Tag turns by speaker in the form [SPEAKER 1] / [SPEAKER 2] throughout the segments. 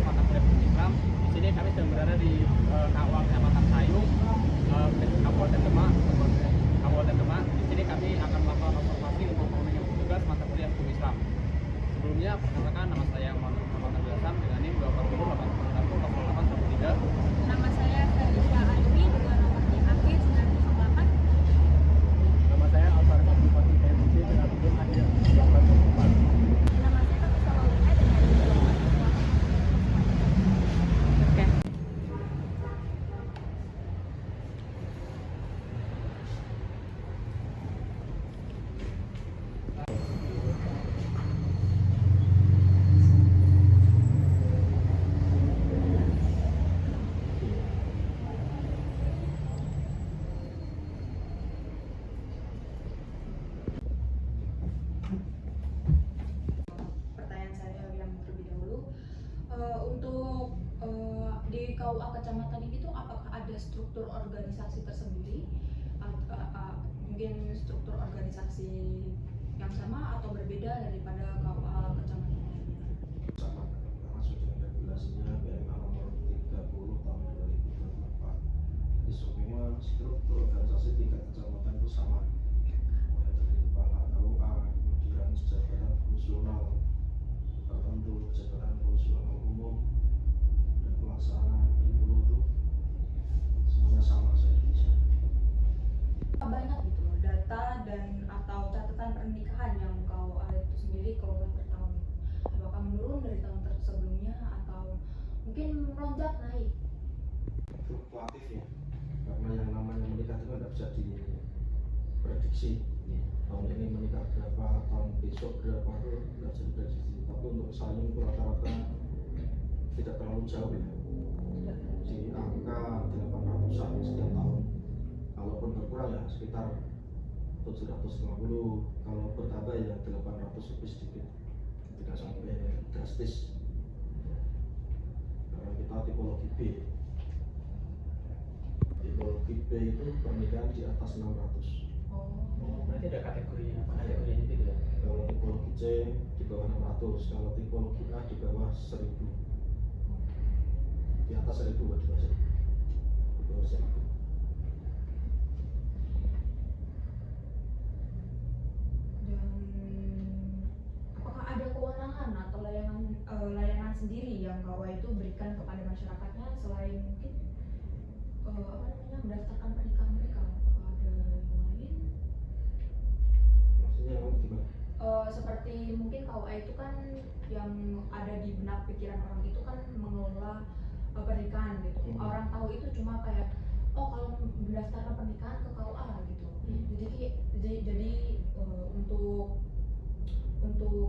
[SPEAKER 1] mata kuliah hukum Islam. Di sini kami sedang berada di KUA Kecamatan Sayung, Kabupaten Demak. Di sini kami akan melakukan observasi untuk memenuhi tugas mata kuliah hukum Islam. Sebelumnya, perkenalkan nama saya Muhammad Nabil Hasan dengan NIM 240810813.
[SPEAKER 2] Nama saya Felicia Aini dengan nomor NIM akhir 908.
[SPEAKER 1] Nama saya Alfar Abdul Fatih TMC dengan NIM akhir 904.
[SPEAKER 2] Nama saya Fatisah Maulina dengan NIM 240. Oke. Pertanyaan saya yang terlebih dahulu, untuk di KUA Kecamatan ini tuh apakah ada struktur organisasi tersendiri, mungkin struktur organisasi yang sama atau berbeda daripada KUA Kecamatan lainnya?
[SPEAKER 3] Sama, karena sudah regulasinya PMA nomor 30 tahun 2024. Jadi semua struktur organisasi tingkat kecamatan itu sama, mulai dari kepala KUA, kemudian jabatan fungsional tertentu, jabatan fungsional umum, dan pelaksana pemilu itu semuanya sama se-Indonesia.
[SPEAKER 2] Banyak gitu loh data dan atau catatan pernikahan yang KUA itu sendiri kalau per tahun, apakah menurun dari tahun sebelumnya atau mungkin melonjak naik?
[SPEAKER 3] Fluktuatif ya, karena yang namanya menikah itu tidak bisa diprediksi. Tahun ini menikah berapa, tahun besok berapa itu tidak bisa diprediksi. Tapi untuk Sayung itu rata-rata tidak terlalu jauh ya, di angka 800-an setiap tahun. Kalaupun berkurang ya sekitar 750, kalau bertambah ya 800 lebih sedikit, tidak sampai drastis. Karena kita tipologi B. Tipologi B itu pernikahan di atas 600.
[SPEAKER 1] Oh, berarti ada kategorinya, apa kategorinya gitu ya?
[SPEAKER 3] Kalau tipologi C di bawah 600, kalau tipologi A di bawah 1000. Di atas 1000 buat di bawah 1000.
[SPEAKER 2] Dan apakah ada kewenangan atau layanan sendiri yang KUA itu berikan kepada masyarakatnya selain mungkin mendaftarkan pernikahan mereka? Apakah ada yang lain?
[SPEAKER 3] Maksudnya gimana?
[SPEAKER 2] Seperti mungkin KUA itu kan yang ada di benak pikiran orang itu kan mengelola pernikahan gitu. Orang tahu itu cuma kayak kalau mendaftarkan pernikahan ke KUA gitu. Jadi untuk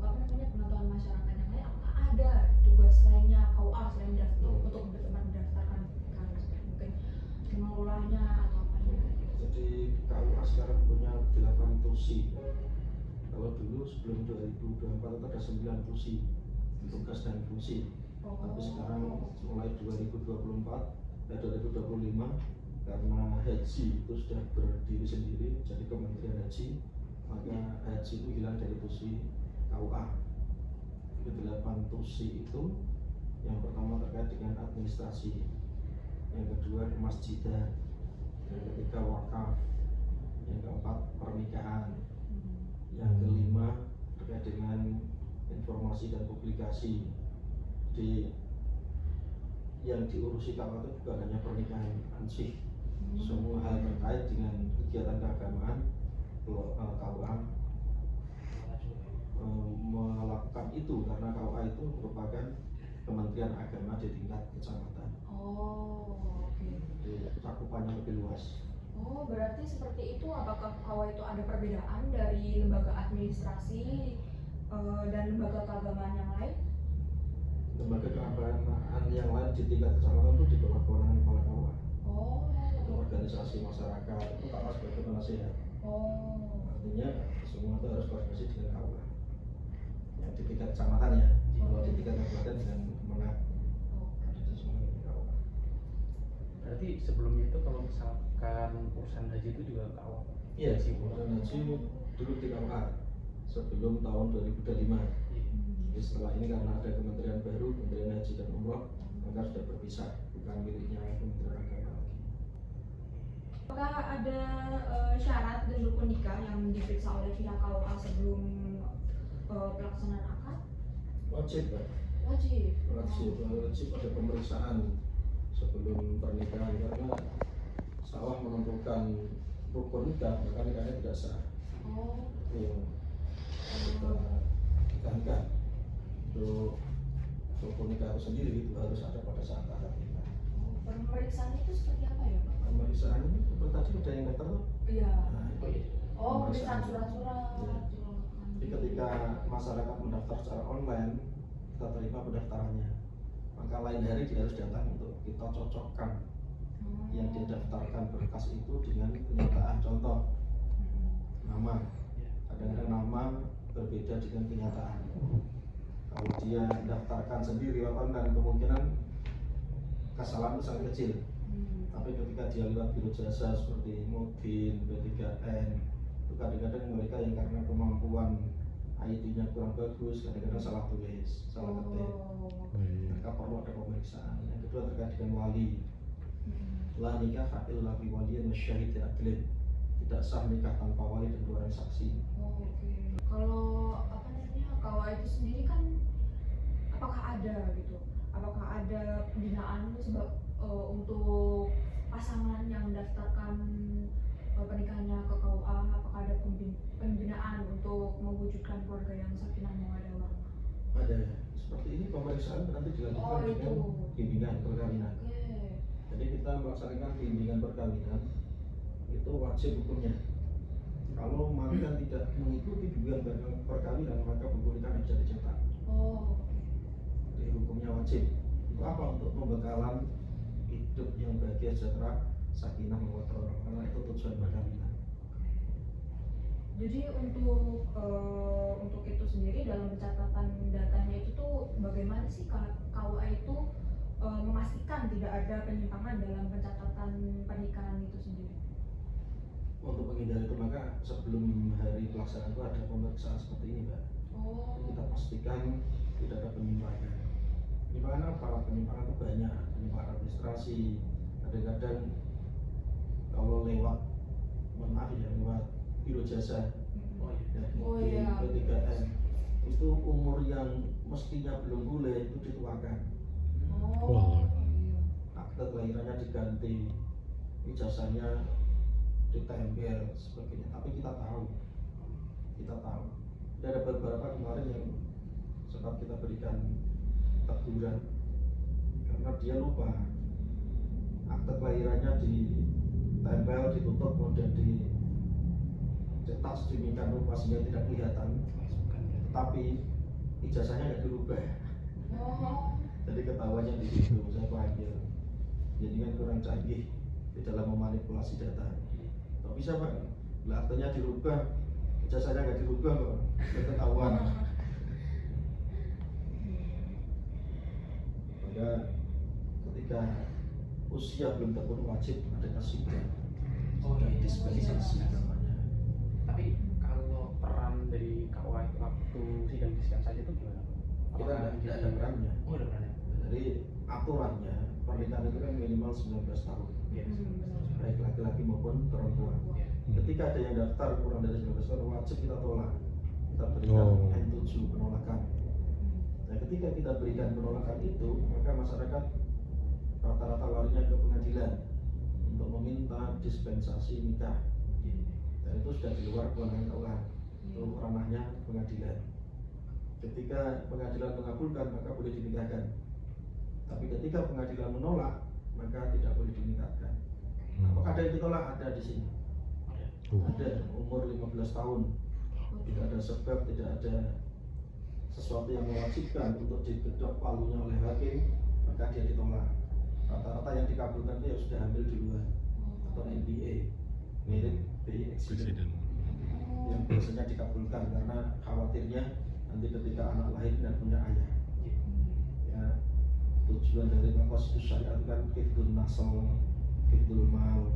[SPEAKER 2] apa namanya pengetahuan masyarakat yang lain, apakah ada tugas lainnya KUA selain untuk mendaftarkan pernikahan, mungkin mengelolanya atau apanya gitu.
[SPEAKER 3] Jadi KUA sekarang punya 8 tusi. Kalau dulu sebelum 2024 itu ada 9 tusi, tugas dan fungsi. Tapi sekarang mulai 2025 karena haji itu sudah berdiri sendiri jadi Kementerian Haji, maka haji itu hilang dari tusi KUA. Itu 8 tusi itu, yang pertama terkait dengan administrasi, yang kedua kemasjidan, yang ketiga wakaf, yang keempat pernikahan, yang kelima terkait dengan informasi dan publikasi. Jadi yang diurusi KUA itu bukan hanya pernikahan ansih, semua hal terkait dengan kegiatan keagamaan KUA melakukan itu, karena KUA itu merupakan Kementerian Agama di tingkat kecamatan.
[SPEAKER 2] Oke.
[SPEAKER 3] Jadi cakupannya lebih luas.
[SPEAKER 2] Berarti seperti itu. Apakah KUA itu ada perbedaan dari lembaga administrasi dan lembaga keagamaan yang lain?
[SPEAKER 3] Lembaga keagamaan yang lain di tingkat kecamatan itu di bawah kewenangan kepala KUA. Organisasi masyarakat itu KUA sebagai penasehat. Artinya semua itu harus koordinasi dengan KUA. Yang di tingkat kecamatan ya, kalau di tingkat kabupaten dengan Kemenag. Itu semua di KUA.
[SPEAKER 1] Berarti sebelumnya itu kalau misalkan urusan haji itu juga KUA?
[SPEAKER 3] Iya sih, urusan haji dulu di KUA sebelum tahun 2025. Jadi setelah ini karena ada kementerian baru, Kementerian Haji dan Umroh, maka sudah berpisah, bukan miliknya Kementerian Agama lagi.
[SPEAKER 2] Apakah ada syarat dan rukun nikah yang diperiksa oleh pihak KUA sebelum pelaksanaan akad?
[SPEAKER 3] Wajib, Pak.
[SPEAKER 2] Wajib.
[SPEAKER 3] Wajib ada pemeriksaan sebelum pernikahan, karena salah menentukan rukun nikah maka nikahnya tidak sah.
[SPEAKER 2] Oh.
[SPEAKER 3] Yang kita tekankan untuk rukun nikah itu sendiri itu harus ada pada saat akad nikah.
[SPEAKER 2] Pemeriksaan itu seperti apa ya, Pak?
[SPEAKER 3] Pemeriksaan ini seperti tadi ada yang daftar tuh.
[SPEAKER 2] Iya.
[SPEAKER 3] Nah, itu
[SPEAKER 2] Pemeriksaan surat-surat.
[SPEAKER 3] Ya. Jadi ketika masyarakat mendaftar secara online, kita terima pendaftarannya, maka lain hari dia harus datang untuk kita cocokkan yang dia daftarkan berkas itu dengan kenyataan. Contoh, nama, kadang-kadang nama berbeda dengan kenyataan. Kalau dia daftarkan sendiri lewat online, kemungkinan kesalahan itu sangat kecil. Tapi ketika dia lewat biro jasa seperti Mobin, B3N, itu kadang-kadang mereka yang karena kemampuan ID-nya kurang bagus, kadang-kadang salah tulis, salah ketik. Maka perlu ada pemeriksaan. Yang kedua terkait dengan wali. La nikah illa bi waliyin wa syahidin adlin. Tidak sah nikah tanpa wali dan 2 orang saksi.
[SPEAKER 2] Oke. Kalau apa namanya, KUA itu sendiri kan apakah ada gitu? Apakah ada pembinaan sebab untuk pasangan yang mendaftarkan pernikahannya ke KUA? Apakah ada pembinaan untuk mewujudkan keluarga yang sakinah mawaddah warahmah?
[SPEAKER 3] Ada. Seperti ini pemeriksaan nanti dilanjutkan dengan bimbingan perkawinan. Jadi kita melaksanakan bimbingan perkawinan itu wajib hukumnya. Kalau mantan tidak mengikuti bimbingan perkawinan, maka buku nikah bisa dicetak. Jadi hukumnya wajib. Itu apa? Untuk pembekalan hidup yang bahagia, sejahtera, sakinah mawaddah warahmah. Karena itu tujuan perkawinan.
[SPEAKER 2] Jadi untuk itu sendiri dalam pencatatan datanya itu tuh bagaimana sih KUA itu memastikan tidak ada penyimpangan dalam pencatatan pernikahan itu sendiri?
[SPEAKER 3] Untuk menghindari itu maka sebelum hari pelaksanaan itu ada pemeriksaan seperti ini, Mbak. Kita pastikan tidak ada penyimpangan. Penyimpangan apa? Penyimpangan itu banyak, penyimpangan administrasi. Kadang-kadang kalau lewat, mohon maaf ya, lewat biro jasa, mungkin P3N, itu umur yang mestinya belum boleh itu dituakan. Akte kelahirannya diganti, ijazahnya ditempel sebagainya. Tapi kita tahu, ada beberapa kemarin yang sempat kita berikan teguran karena dia lupa akte kelahirannya ditempel, ditutup, kemudian dicetak sedemikian rupa sehingga tidak kelihatan, tapi ijazahnya nggak dirubah. Jadi ketahuannya di situ, saya panggil. Jadi kan kurang canggih di dalam memanipulasi data. Kok bisa, Pak? Aktenya dirubah, ijazahnya nggak dirubah kok, ketahuan. Maka ketika usia belum terpenuhi wajib ada kesidang. Dispensasi namanya.
[SPEAKER 1] Tapi kalau peran dari KUA waktu sidang dispensasi itu gimana?
[SPEAKER 3] Kita tidak ada perannya.
[SPEAKER 1] Oh, ada perannya.
[SPEAKER 3] Jadi aturannya pernikahan itu kan minimal 19 tahun. Baik laki-laki maupun perempuan. Ketika ada yang daftar kurang dari 19 tahun, wajib kita tolak. Kita berikan N7 penolakan. Nah, ketika kita berikan penolakan itu, maka masyarakat rata-rata larinya ke pengadilan untuk meminta dispensasi nikah. Dan itu sudah di luar kewenangan KUA. Itu ranahnya pengadilan. Ketika pengadilan mengabulkan, maka boleh dinikahkan. Tapi ketika pengadilan menolak, maka tidak boleh dinikahkan. Apakah ada yang ditolak? Ada di sini. Ada umur 15 tahun. Tidak ada sebab, tidak ada sesuatu yang mewajibkan untuk digedok palunya oleh hakim, maka dia ditolak. Rata-rata yang dikabulkan itu ya sudah hamil duluan atau MBA, married by accident, yang biasanya dikabulkan karena khawatirnya nanti ketika anak lahir tidak punya ayah. Ya, tujuan dari konstitusi syariat kan hifdzun nasl, hifdzul mal,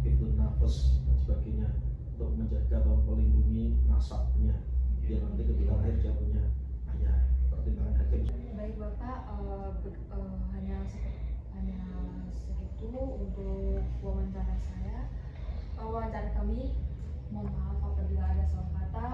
[SPEAKER 3] hifdzun nafas dan sebagainya, untuk menjaga atau melindungi nasabnya biar nanti ketika lahir dia punya ayah. Seperti
[SPEAKER 2] untuk wawancara saya, wawancara kami. Mohon maaf apabila ada salah kata.